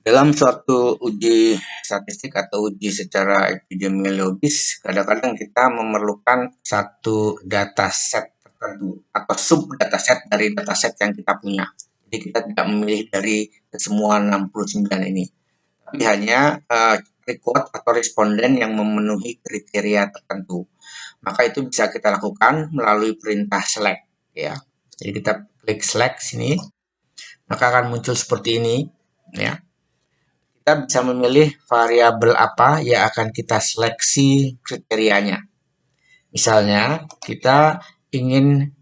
Dalam suatu uji statistik atau uji secara epidemiologis, kadang-kadang kita memerlukan satu dataset tertentu atau sub dataset dari dataset yang kita punya. Jadi kita tidak memilih dari semua 69 ini, tapi hanya record atau responden yang memenuhi kriteria tertentu. Maka itu bisa kita lakukan melalui perintah select, ya. Jadi kita klik select sini, maka akan muncul seperti ini, ya. Kita bisa memilih variabel apa yang akan kita seleksi kriterianya. Misalnya, kita ingin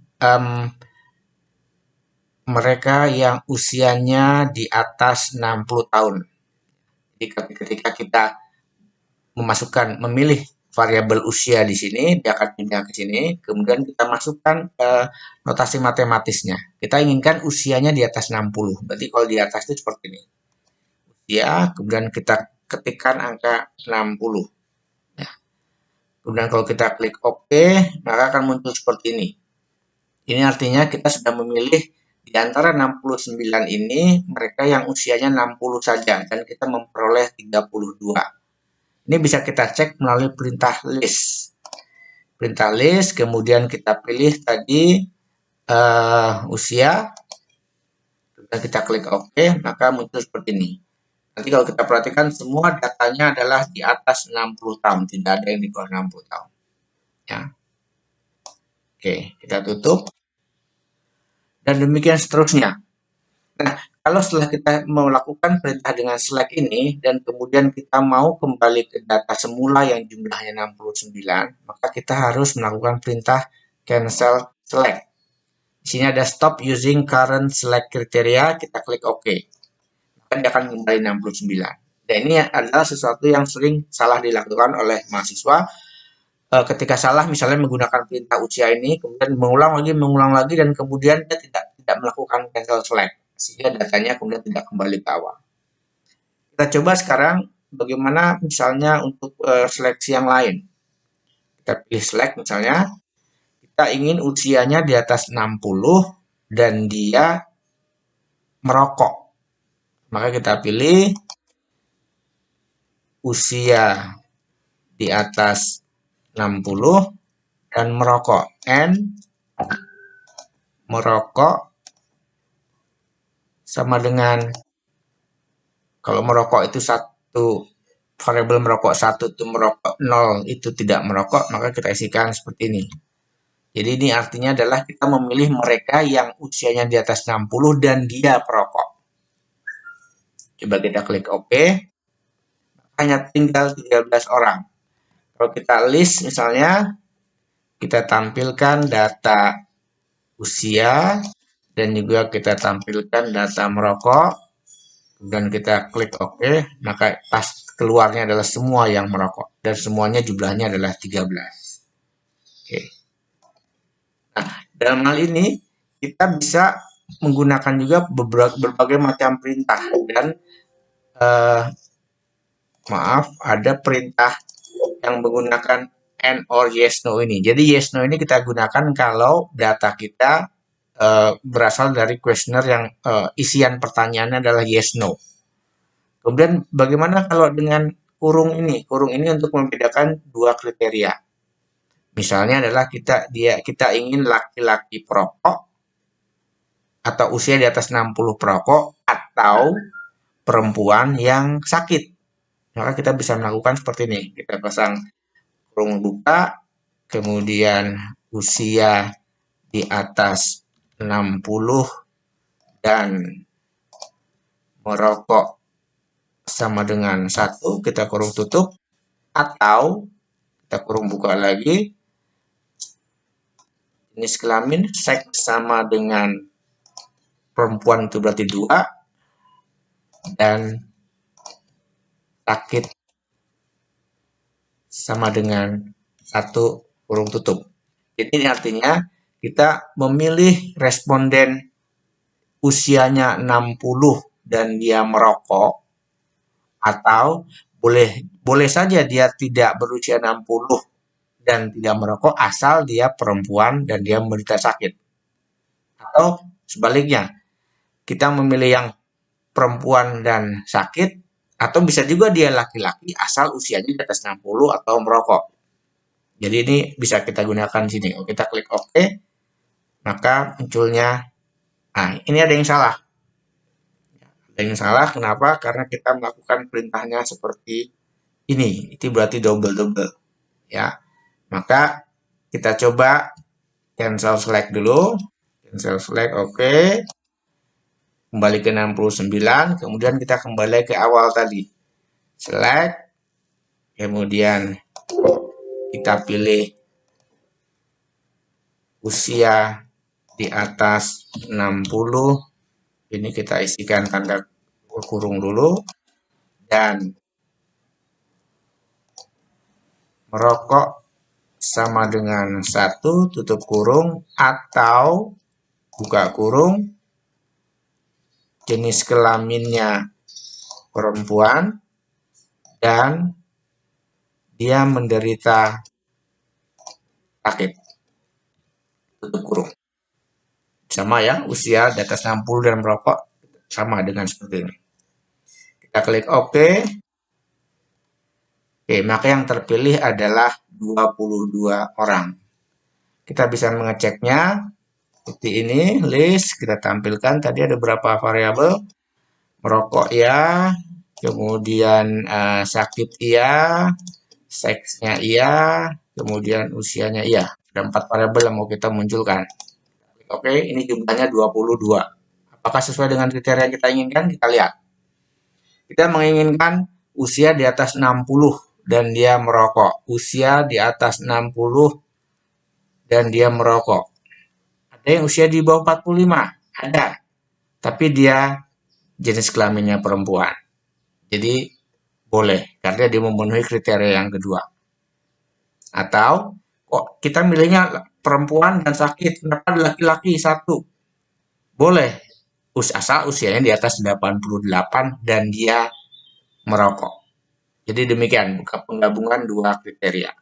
mereka yang usianya di atas 60 tahun. Jadi ketika kita memilih variabel usia di sini, dia akan pindah ke sini, kemudian kita masukkan notasi matematisnya. Kita inginkan usianya di atas 60, berarti kalau di atas itu seperti ini. Ya, kemudian kita ketikkan angka 60. Ya. Kemudian kalau kita klik OK, maka akan muncul seperti ini. Ini artinya kita sudah memilih di antara 69 ini, mereka yang usianya 60 saja, dan kita memperoleh 32. Ini bisa kita cek melalui perintah list. Perintah list, kemudian kita pilih tadi usia, dan kita klik OK, maka muncul seperti ini. Nanti kalau kita perhatikan semua datanya adalah di atas 60 tahun, tidak ada yang di bawah 60 tahun. Ya. Oke, kita tutup. Dan demikian seterusnya. Nah, kalau setelah kita melakukan perintah dengan select ini, dan kemudian kita mau kembali ke data semula yang jumlahnya 69, maka kita harus melakukan perintah cancel select. Di sini ada stop using current select criteria, kita klik OK. Dia akan kembali 69. Dan ini adalah sesuatu yang sering salah dilakukan oleh mahasiswa. Ketika salah misalnya menggunakan perintah usia ini, kemudian mengulang lagi, dan kemudian dia tidak melakukan cancel select, sehingga datanya kemudian tidak kembali ke awal. Kita coba sekarang bagaimana misalnya untuk seleksi yang lain. Kita pilih select misalnya, kita ingin usianya di atas 60 dan dia merokok. Maka kita pilih usia di atas 60 dan merokok. N merokok sama dengan, kalau merokok itu satu, variabel merokok 1 itu merokok, 0 itu tidak merokok, maka kita isikan seperti ini. Jadi ini artinya adalah kita memilih mereka yang usianya di atas 60 dan dia perokok. Coba kita klik OK. Hanya tinggal 13 orang. Kalau kita list misalnya, kita tampilkan data usia dan juga kita tampilkan data merokok, dan kita klik OK, maka pas keluarnya adalah semua yang merokok dan semuanya jumlahnya adalah 13. Oke. Nah, dalam hal ini kita bisa menggunakan juga berbagai macam perintah, dan ada perintah yang menggunakan and or yes no ini. Jadi yes no ini kita gunakan kalau data kita berasal dari kuesioner yang isian pertanyaannya adalah yes no. Kemudian bagaimana kalau dengan kurung ini? Kurung ini untuk membedakan dua kriteria. Misalnya adalah kita ingin laki-laki perokok atau usia di atas 60 perokok atau perempuan yang sakit. Maka kita bisa melakukan seperti ini. Kita pasang kurung buka, kemudian usia di atas 60 dan merokok sama dengan 1, kita kurung tutup, atau kita kurung buka lagi, jenis kelamin, seks sama dengan perempuan itu berarti 2, dan sakit sama dengan 1, kurung tutup. Jadi ini artinya kita memilih responden usianya 60 dan dia merokok, atau boleh saja dia tidak berusia 60 dan tidak merokok asal dia perempuan dan dia menderita sakit. Atau sebaliknya, kita memilih yang perempuan dan sakit, atau bisa juga dia laki-laki asal usianya di atas 60 atau merokok. Jadi ini bisa kita gunakan di sini. Kita klik OK, maka munculnya, nah ini ada yang salah. Ada yang salah, kenapa? Karena kita melakukan perintahnya seperti ini. Itu berarti double-double. Ya, maka kita coba cancel select dulu. Cancel select, OK. Kembali ke 69, kemudian kita kembali ke awal tadi. Select, kemudian kita pilih usia di atas 60. Ini kita isikan tanda kurung dulu. Dan merokok sama dengan 1 tutup kurung atau buka kurung, jenis kelaminnya perempuan, dan dia menderita sakit, tutup kurung. Sama ya, usia di atas 60 dan merokok sama dengan seperti ini. Kita klik OK. Oke, maka yang terpilih adalah 22 orang. Kita bisa mengeceknya seperti ini, list kita tampilkan. Tadi ada berapa variabel? Merokok ya, kemudian sakit iya, seksnya iya, kemudian usianya iya. Ada 4 variabel yang mau kita munculkan. Oke, ini jumlahnya 22. Apakah sesuai dengan kriteria yang kita inginkan? Kita lihat. Kita menginginkan usia di atas 60 dan dia merokok. Usia di atas 60 dan dia merokok. Ada yang usia di bawah 45? Ada. Tapi dia jenis kelaminnya perempuan. Jadi boleh, karena dia memenuhi kriteria yang kedua. Atau kok kita milihnya perempuan dan sakit, kenapa laki-laki 1? Boleh, asal usianya di atas 88 dan dia merokok. Jadi demikian, penggabungan 2 kriteria.